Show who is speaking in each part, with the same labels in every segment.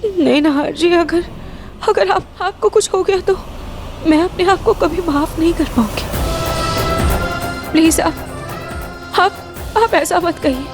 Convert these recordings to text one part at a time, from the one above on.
Speaker 1: नहीं नाहर जी, अगर आपको कुछ हो गया तो मैं अपने आप को कभी माफ नहीं कर पाऊंगी। प्लीज आप ऐसा मत कहिए।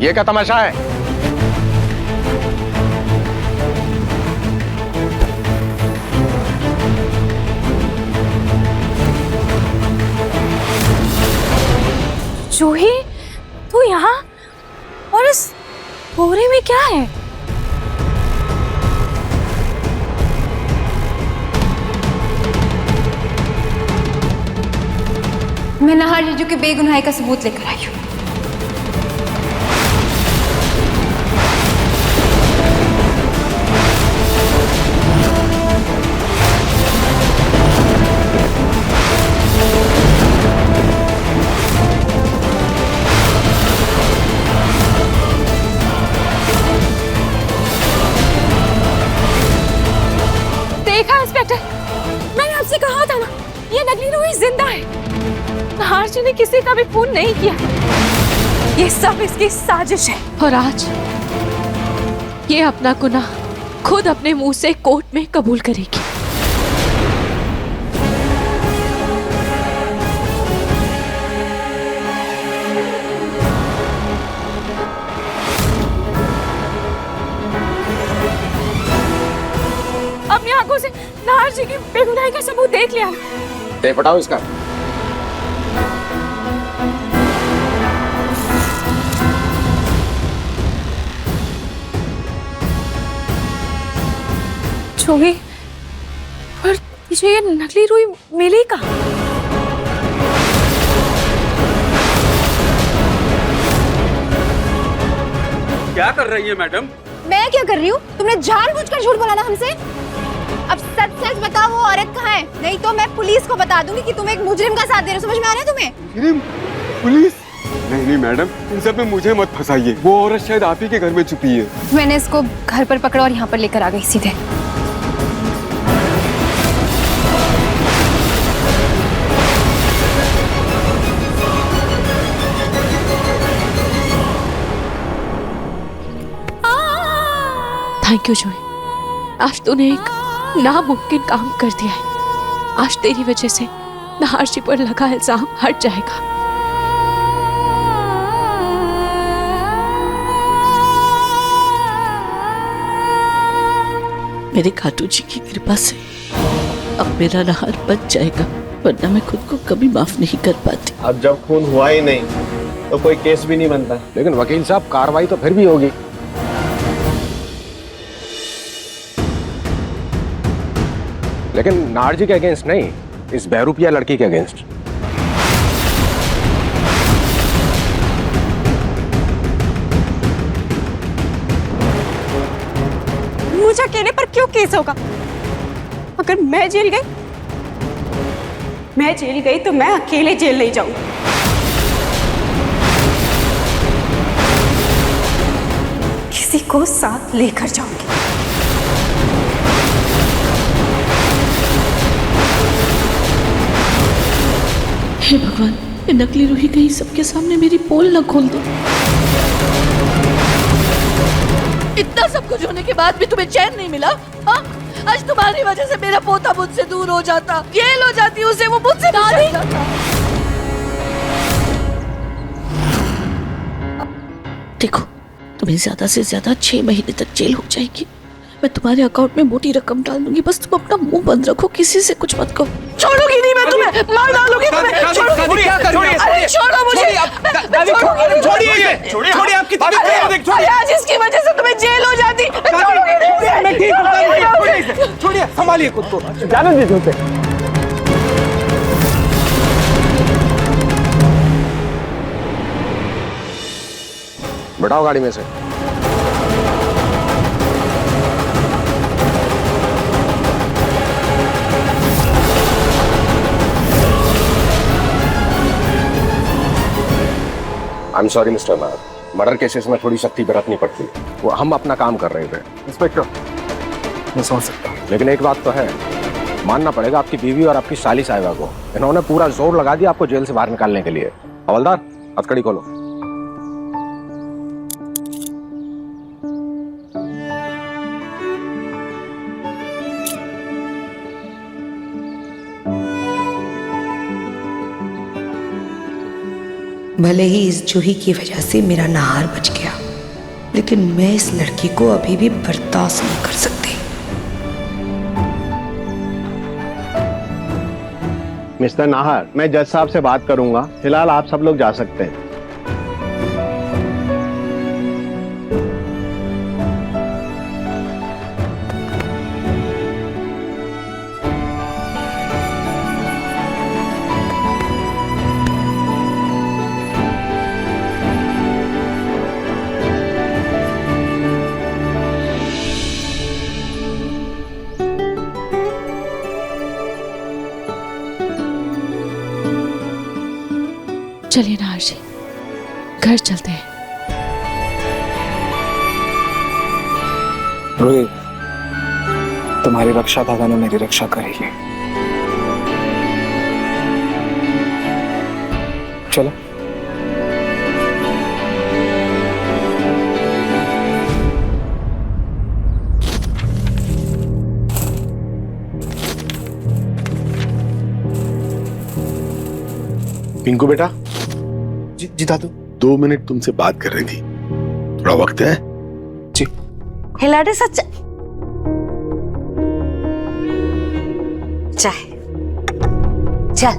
Speaker 2: ये क्या तमाशा है?
Speaker 1: जूही, तू यहाँ? और इस बोरे में क्या है?
Speaker 3: मैं नाहर जीजू के बेगुनाही का सबूत लेकर आई हूँ।
Speaker 1: देखा इंस्पेक्टर, मैंने आपसे कहा था ना, ये नकली रूही जिंदा है। नाहर जी ने किसी का भी खून नहीं किया। ये सब इसकी साजिश है। और आज ये अपना गुनाह खुद अपने मुंह से कोर्ट में कबूल करेगी। अपनी आंखों से नाहर जी की बेगुनाही का सबूत देख लिया।
Speaker 2: दे पटाओ इसका।
Speaker 1: जूही, पर तुझे ये नकली रूही मिली कहाँ?
Speaker 4: क्या कर रही है मैडम?
Speaker 3: मैं क्या कर रही हूँ? तुमने जानबूझकर झूठ बोला ना हमसे। अब सच सच बताओ, वो औरत कहाँ है? नहीं तो मैं पुलिस को बता दूंगी कि तुम एक मुजरिम का साथ दे रहे हो। समझ में आ रहा है तुम्हें?
Speaker 5: मुजरिम? पुलिस? नहीं नहीं मैडम, इन सब में मुझे मत फंसाइए। वो औरत शायद आप ही के घर में छुपी है।
Speaker 3: मैंने इसको घर पर पकड़ा और यहाँ पर लेकर आ गई सीधे।
Speaker 1: थैंक यू जूही, आज तूने एक नामुमकिन काम कर दिया है। आज तेरी वजह से नाहर जी पर लगा इल्जाम हट जाएगा।
Speaker 6: मेरे खाटू जी की कृपा से अब मेरा नाहर बच जाएगा, वरना मैं खुद को कभी माफ नहीं कर पाती।
Speaker 7: अब जब खून हुआ ही नहीं तो कोई केस भी नहीं बनता।
Speaker 2: लेकिन वकील साहब, कार्रवाई तो फिर भी होगी। लेकिन नाहर जी के अगेंस्ट नहीं, इस बहरूपिया लड़की के अगेंस्ट।
Speaker 1: मुझे अकेले पर क्यों केस होगा? अगर मैं जेल गई तो मैं अकेले जेल नहीं जाऊंगी। किसी को साथ लेकर जाऊंगी।
Speaker 6: हे भगवान, ये नकली रूही कहीं सबके सामने मेरी पोल न खोल दे। इतना सब कुछ होने के बाद भी तुम्हें चैन नहीं मिला? हाँ? आज तुम्हारी वजह से मेरा पोता मुझसे दूर हो जाता, जेल हो जाती उसे, वो मुझसे दूर हो जाता। देखो, तुम्हें ज्यादा से ज्यादा 6 महीने तक जेल हो जाएगी। मैं तुम्हारे अकाउंट में मोटी रकम डाल दूंगी, बस तुम अपना मुंह बंद रखो, किसी से कुछ मत कहो। छोड़ूंगी नहीं मैं तुम्हें, मार डालूंगी तुम्हें। अरे छोड़ो मुझे,
Speaker 5: छोड़िए आपकी तबीयत।
Speaker 6: अरे आज इसकी वजह से तुम्हें जेल हो जाती।
Speaker 5: छोड़िए, संभालिए खुद को, जाने दीजिए उसे।
Speaker 2: बैठाओ गाड़ी में से। I am sorry mister Nair, murder cases में थोड़ी सख्ती बरतनी पड़ती है। वो हम अपना काम कर रहे थे।
Speaker 5: इंस्पेक्टर, मैं समझ सकता हूँ,
Speaker 2: लेकिन एक बात तो है, मानना पड़ेगा आपकी बीवी और आपकी साली साहिबा को। इन्होंने पूरा जोर लगा दिया आपको जेल से बाहर निकालने के लिए। हवलदार, हथकड़ी खोलो।
Speaker 8: भले ही इस जूही की वजह से मेरा नहार बच गया, लेकिन मैं इस लड़की को अभी भी बर्दाश्त नहीं कर सकती।
Speaker 7: मिस्टर नाहर, मैं जज साहब से बात करूंगा। फिलहाल आप सब लोग जा सकते हैं।
Speaker 1: चलिए नाहर जी, घर चलते हैं।
Speaker 9: रोहित, तुम्हारी रक्षा दादा ने मेरी रक्षा करी है। चलो।
Speaker 10: पिंकू बेटा।
Speaker 9: जी दादू।
Speaker 10: 2 मिनट तुमसे बात कर रही थी, थोड़ा वक्त है?
Speaker 9: जी।
Speaker 8: हिलाडे सच चाय, चल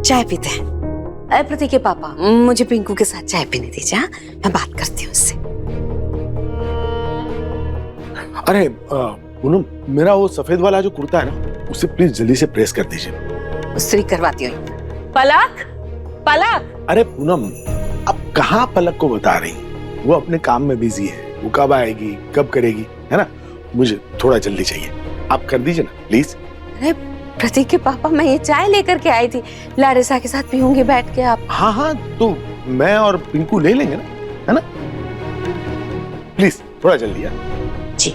Speaker 8: चाय पीते हैं। अरे प्रतीक के पापा, मुझे पिंकू के साथ चाय पीने दीजिए। हाँ, मैं बात करती हूँ उससे।
Speaker 10: अरे पूनम, मेरा वो सफेद वाला जो कुर्ता है ना, उसे प्लीज जल्दी से प्रेस कर दीजिए।
Speaker 8: इस्त्री करवाती हूँ। पलक, पलक।
Speaker 10: अरे पूनम, अब कहाँ पलक को बता रही, वो अपने काम में बिजी है। वो कब आएगी, कब करेगी, है ना? मुझे थोड़ा जल्दी चाहिए, आप कर दीजिए ना प्लीज।
Speaker 8: अरे प्रतीक के पापा, मैं ये चाय लेकर के आई थी, लारिसा के साथ पीऊंगी बैठ के। आप?
Speaker 10: हाँ हाँ, तो मैं और पिंकू ले लेंगे ना, है ना? प्लीज थोड़ा जल्दी यार।
Speaker 8: जी।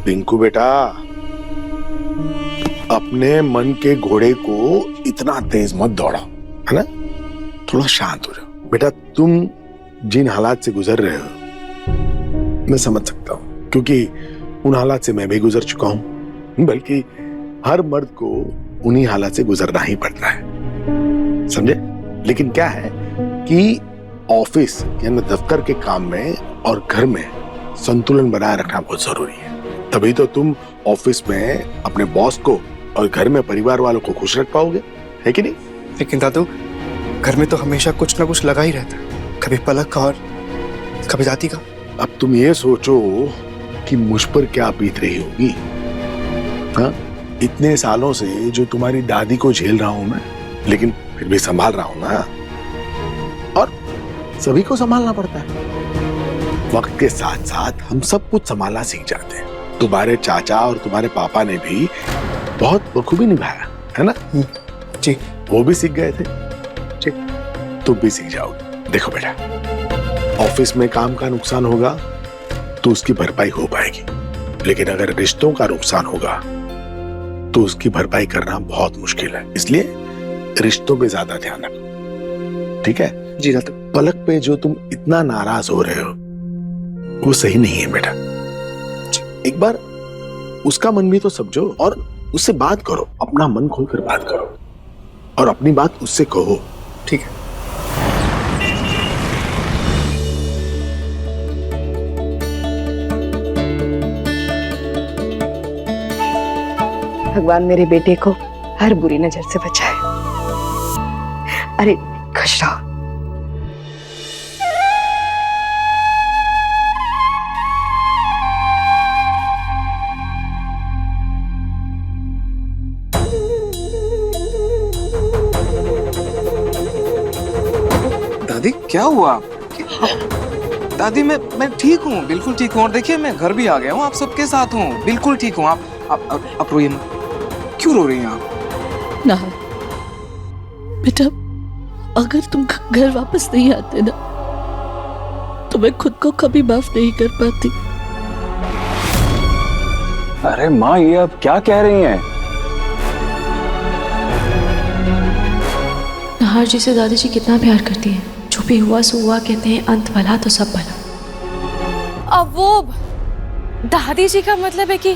Speaker 10: पिंकू बेटा, अपने मन के घोड़े को इतना तेज मत दौड़ाओ, है ना? थोड़ा शांत हो जाओ। बेटा, तुम जिन हालात से गुजर रहे हो मैं समझ सकता हूँ, क्योंकि उन हालात से मैं भी गुजर चुका हूँ। बल्कि हर मर्द को उन्हीं हालात से गुजरना ही पड़ता है, समझे? लेकिन क्या है कि ऑफिस यानी दफ्तर के काम में और घर में संतुलन बनाए रखना बहुत जरूरी है। तभी तो तुम ऑफिस में अपने बॉस को और घर में परिवार वालों को खुश रख पाओगे, है कि नहीं?
Speaker 9: लेकिन दादू, घर में तो हमेशा कुछ ना कुछ लगा ही रहता है, कभी पलक का और कभी दादी का।
Speaker 10: अब तुम ये सोचो कि मुझ पर क्या बीत रही होगी। हाँ, इतने सालों से जो तुम्हारी दादी को झेल रहा हूं मैं, लेकिन फिर भी संभाल रहा हूं ना। और सभी को संभालना पड़ता है। वक्त के साथ साथ हम सब कुछ संभालना सीख जाते हैं। तुम्हारे चाचा और तुम्हारे पापा ने भी बहुत बखूबी निभाया, है ना?
Speaker 9: जी।
Speaker 10: वो भी सीख गए थे, जी, तुम भी सीख जाओगे। देखो बेटा, ऑफिस में काम का नुकसान होगा तो उसकी भरपाई हो पाएगी, लेकिन अगर रिश्तों का नुकसान होगा तो उसकी भरपाई करना बहुत मुश्किल है। इसलिए रिश्तों पे ज्यादा ध्यान रखो, ठीक है?
Speaker 9: जी दादू।
Speaker 10: पलक पे जो तुम इतना नाराज हो रहे हो वो सही नहीं है बेटा। एक बार उसका मन भी तो समझो और उससे बात करो, अपना मन खोलकर बात करो। और अपनी बात उससे कहो।
Speaker 9: ठीक है।
Speaker 8: भगवान मेरे बेटे को हर बुरी नजर से बचाए। अरे खुश रहो।
Speaker 9: दादी क्या हुआ? दादी मैं ठीक हूँ, बिल्कुल ठीक हूँ। और देखिए मैं घर भी आ गया हूँ, आप सबके साथ हूँ, बिल्कुल ठीक हूँ। आप रोइए मत। क्यों रो रही हैं आप?
Speaker 6: ना बेटा, अगर तुम घर वापस नहीं आते ना तो मैं खुद को कभी माफ नहीं कर पाती।
Speaker 5: अरे माँ, ये आप क्या कह रही हैं?
Speaker 1: नाहर जी से दादी जी कितना प्यार करती हैं। जो भी हुआ सो हुआ, कहते हैं अंत भला तो सब भला। अब वो दादी जी का मतलब है कि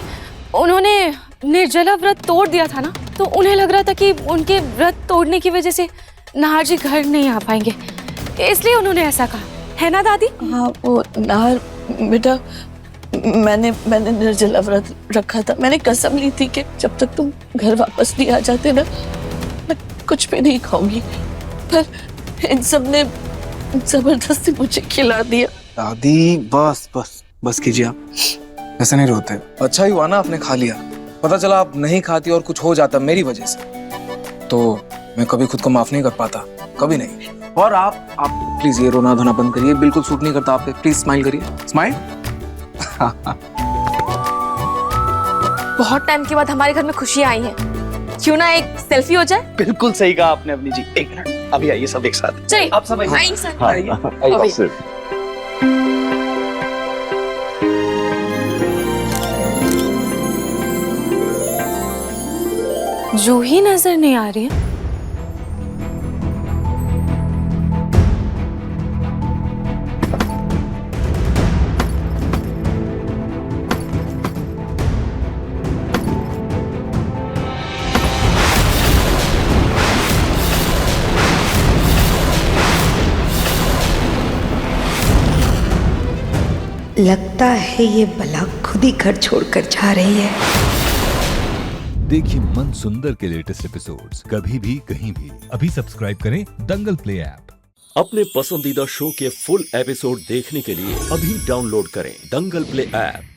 Speaker 1: उन्होंने निर्जला व्रत तोड़ दिया था ना, तो उन्हें लग रहा था कि उनके व्रत तोड़ने की वजह से नाहर जी घर नहीं आ पाएंगे, इसलिए उन्होंने ऐसा कहा, है ना दादी?
Speaker 6: हाँ वो नाहर बेटा, मैंने निर्जला व्रत रखा था। मैंने कसम ली थी कि जब तक तुम घर वापस नहीं आ जाते ना मैं कुछ भी नहीं खाऊंगी, पर इन सब ने जबरदस्ती मुझे खिला दिया।
Speaker 9: दादी बस कीजिए, आप ऐसे नहीं रोते। अच्छा ही हुआ ना आपने खा लिया, पता चला आप नहीं खाती और कुछ हो जाता मेरी वजह से, तो मैं कभी खुद को माफ नहीं कर पाता, कभी नहीं। और आप प्लीज ये रोना धोना बंद करिए, बिल्कुल सूट नहीं करता आप पे। प्लीज स्माइल करिए, स्माइल।
Speaker 1: बहुत टाइम के बाद हमारे घर में खुशियां आई हैं, क्यों ना एक सेल्फी हो जाए?
Speaker 9: बिल्कुल सही कहा आपने अपनी जी। एक मिनट, अभी आइए सब एक साथ।
Speaker 1: चलिए
Speaker 9: आप सब
Speaker 1: आइए सर।
Speaker 9: आइए।
Speaker 1: जूही नजर नहीं आ रही है।
Speaker 8: लगता है ये बला खुद ही घर छोड़कर जा रही है।
Speaker 11: देखिए मन सुंदर के लेटेस्ट एपिसोड्स कभी भी कहीं भी। अभी सब्सक्राइब करें दंगल प्ले ऐप।
Speaker 12: अपने पसंदीदा शो के फुल एपिसोड देखने के लिए अभी डाउनलोड करें दंगल प्ले ऐप।